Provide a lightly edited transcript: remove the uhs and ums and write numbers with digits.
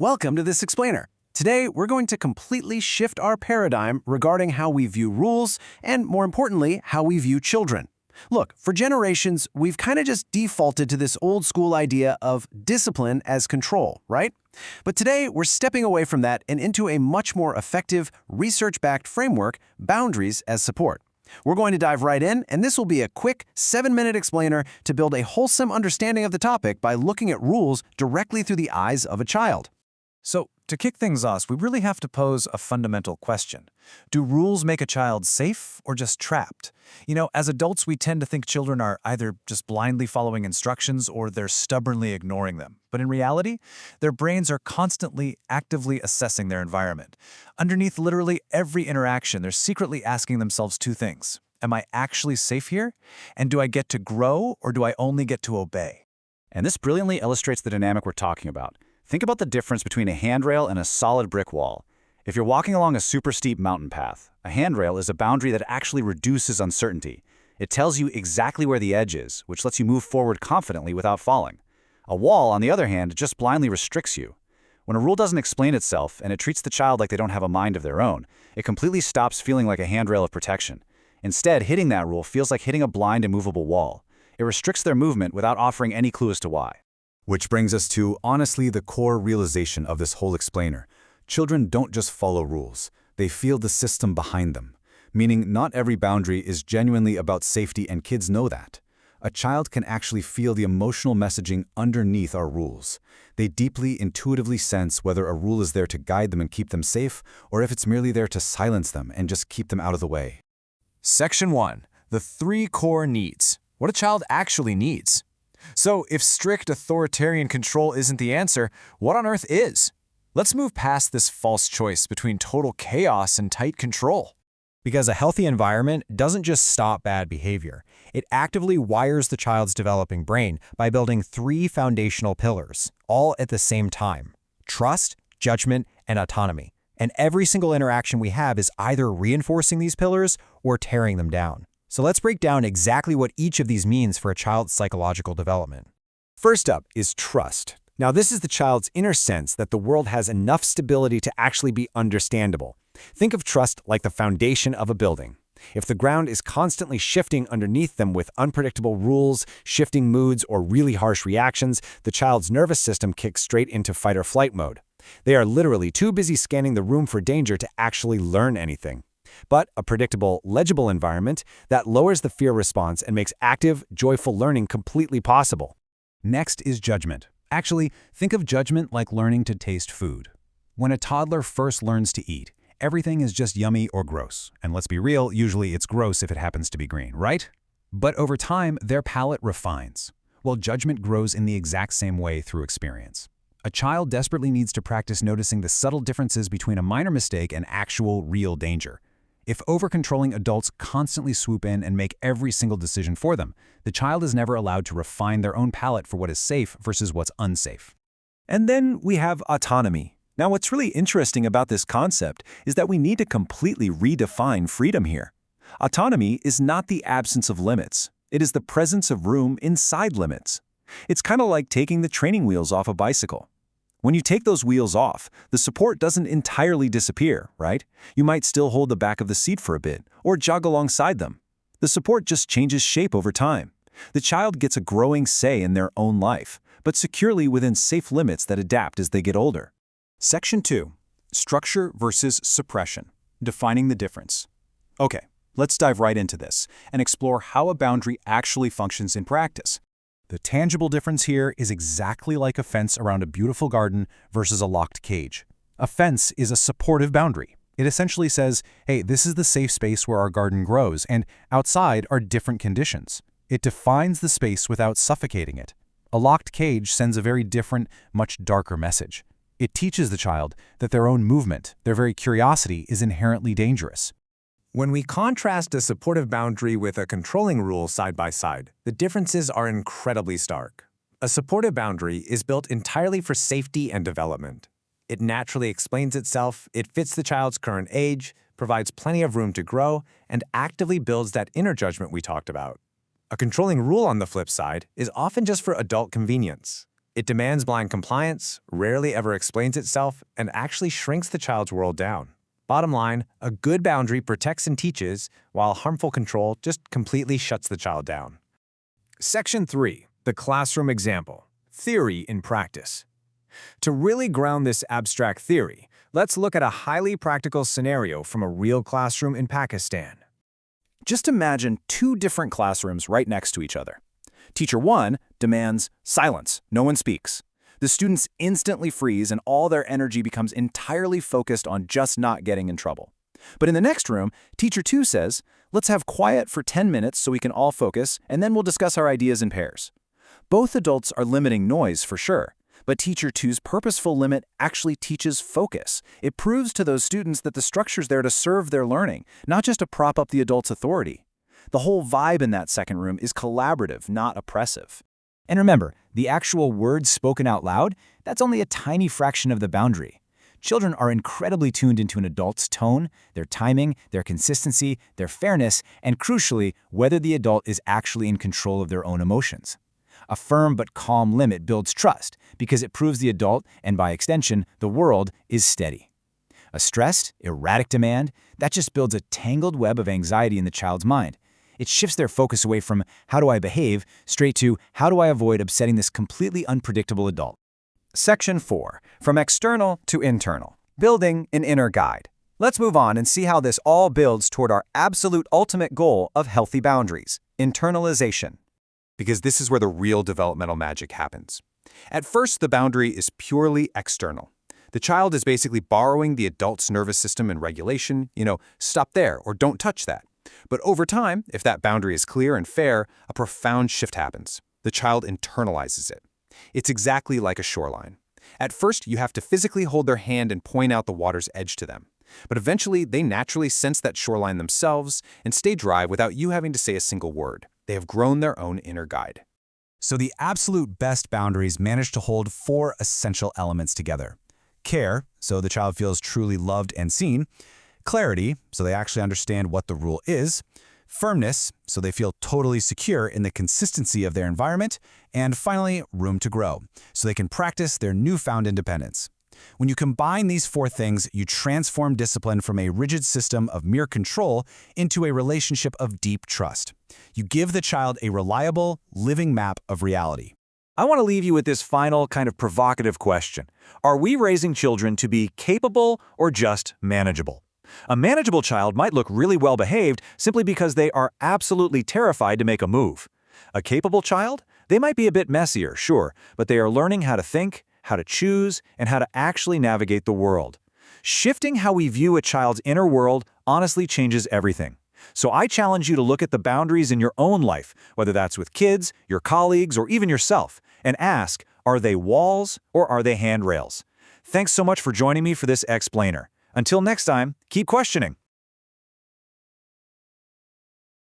Welcome to this explainer. Today, we're going to completely shift our paradigm regarding how we view rules and, more importantly, how we view children. Look, for generations, we've kind of just defaulted to this old school idea of discipline as control, right? But today, we're stepping away from that and into a much more effective, research-backed framework, boundaries as support. We're going to dive right in, and this will be a quick 7-minute explainer to build a wholesome understanding of the topic by looking at rules directly through the eyes of a child. So, to kick things off, we really have to pose a fundamental question. Do rules make a child safe or just trapped? As adults, we tend to think children are either just blindly following instructions or they're stubbornly ignoring them. But in reality, their brains are constantly, actively assessing their environment. Underneath literally every interaction, they're secretly asking themselves two things. Am I actually safe here? And do I get to grow or do I only get to obey? And this brilliantly illustrates the dynamic we're talking about. Think about the difference between a handrail and a solid brick wall. If you're walking along a super steep mountain path, a handrail is a boundary that actually reduces uncertainty. It tells you exactly where the edge is, which lets you move forward confidently without falling. A wall, on the other hand, just blindly restricts you. When a rule doesn't explain itself and it treats the child like they don't have a mind of their own, it completely stops feeling like a handrail of protection. Instead, hitting that rule feels like hitting a blind, immovable wall. It restricts their movement without offering any clue as to why. Which brings us to, honestly, the core realization of this whole explainer. Children don't just follow rules. They feel the system behind them. Meaning, not every boundary is genuinely about safety, and kids know that. A child can actually feel the emotional messaging underneath our rules. They deeply, intuitively sense whether a rule is there to guide them and keep them safe, or if it's merely there to silence them and just keep them out of the way. Section 1. The 3 core needs. What a child actually needs. So, if strict authoritarian control isn't the answer, what on earth is? Let's move past this false choice between total chaos and tight control. Because a healthy environment doesn't just stop bad behavior. It actively wires the child's developing brain by building 3 foundational pillars, all at the same time: trust, judgment, and autonomy. And every single interaction we have is either reinforcing these pillars or tearing them down. So let's break down exactly what each of these means for a child's psychological development. First up is trust. Now, this is the child's inner sense that the world has enough stability to actually be understandable. Think of trust like the foundation of a building. If the ground is constantly shifting underneath them with unpredictable rules, shifting moods, or really harsh reactions, the child's nervous system kicks straight into fight or flight mode. They are literally too busy scanning the room for danger to actually learn anything. But a predictable, legible environment that lowers the fear response and makes active, joyful learning completely possible. Next is judgment. Actually, think of judgment like learning to taste food. When a toddler first learns to eat, everything is just yummy or gross. And let's be real, usually it's gross if it happens to be green, right? But over time, their palate refines. Well, judgment grows in the exact same way through experience. A child desperately needs to practice noticing the subtle differences between a minor mistake and actual, real danger. If over-controlling adults constantly swoop in and make every single decision for them, the child is never allowed to refine their own palate for what is safe versus what's unsafe. And then we have autonomy. Now, what's really interesting about this concept is that we need to completely redefine freedom here. Autonomy is not the absence of limits. It is the presence of room inside limits. It's kind of like taking the training wheels off a bicycle. When you take those wheels off, the support doesn't entirely disappear, right? You might still hold the back of the seat for a bit, or jog alongside them. The support just changes shape over time. The child gets a growing say in their own life, but securely within safe limits that adapt as they get older. Section 2. Structure versus suppression. Defining the difference. Okay, let's dive right into this and explore how a boundary actually functions in practice. The tangible difference here is exactly like a fence around a beautiful garden versus a locked cage. A fence is a supportive boundary. It essentially says, hey, this is the safe space where our garden grows, and outside are different conditions. It defines the space without suffocating it. A locked cage sends a very different, much darker message. It teaches the child that their own movement, their very curiosity, is inherently dangerous. When we contrast a supportive boundary with a controlling rule side by side, the differences are incredibly stark. A supportive boundary is built entirely for safety and development. It naturally explains itself, it fits the child's current age, provides plenty of room to grow, and actively builds that inner judgment we talked about. A controlling rule, on the flip side, is often just for adult convenience. It demands blind compliance, rarely ever explains itself, and actually shrinks the child's world down. Bottom line, a good boundary protects and teaches, while harmful control just completely shuts the child down. Section 3. The classroom example. Theory in practice. To really ground this abstract theory, let's look at a highly practical scenario from a real classroom in Pakistan. Just imagine two different classrooms right next to each other. Teacher 1 demands silence, no one speaks. The students instantly freeze and all their energy becomes entirely focused on just not getting in trouble. But in the next room, Teacher 2 says, let's have quiet for 10 minutes so we can all focus, and then we'll discuss our ideas in pairs. Both adults are limiting noise for sure, but Teacher 2's purposeful limit actually teaches focus. It proves to those students that the structure's there to serve their learning, not just to prop up the adult's authority. The whole vibe in that second room is collaborative, not oppressive. And remember, the actual words spoken out loud, that's only a tiny fraction of the boundary. Children are incredibly tuned into an adult's tone, their timing, their consistency, their fairness, and crucially, whether the adult is actually in control of their own emotions. A firm but calm limit builds trust because it proves the adult, and by extension, the world, is steady. A stressed, erratic demand, that just builds a tangled web of anxiety in the child's mind. It shifts their focus away from how do I behave straight to how do I avoid upsetting this completely unpredictable adult. Section 4. From external to internal. Building an inner guide. Let's move on and see how this all builds toward our absolute ultimate goal of healthy boundaries, internalization. Because this is where the real developmental magic happens. At first, the boundary is purely external. The child is basically borrowing the adult's nervous system and regulation, stop there or don't touch that. But over time, if that boundary is clear and fair, a profound shift happens. The child internalizes it. It's exactly like a shoreline. At first, you have to physically hold their hand and point out the water's edge to them. But eventually, they naturally sense that shoreline themselves and stay dry without you having to say a single word. They have grown their own inner guide. So the absolute best boundaries manage to hold 4 essential elements together. Care, so the child feels truly loved and seen. Clarity, so they actually understand what the rule is. Firmness, so they feel totally secure in the consistency of their environment. And finally, room to grow, so they can practice their newfound independence. When you combine these 4 things, you transform discipline from a rigid system of mere control into a relationship of deep trust. You give the child a reliable, living map of reality. I want to leave you with this final kind of provocative question. Are we raising children to be capable or just manageable? A manageable child might look really well behaved simply because they are absolutely terrified to make a move. A capable child? They might be a bit messier, sure, but they are learning how to think, how to choose, and how to actually navigate the world. Shifting how we view a child's inner world honestly changes everything. So I challenge you to look at the boundaries in your own life, whether that's with kids, your colleagues, or even yourself, and ask, are they walls or are they handrails? Thanks so much for joining me for this explainer. Until next time, keep questioning.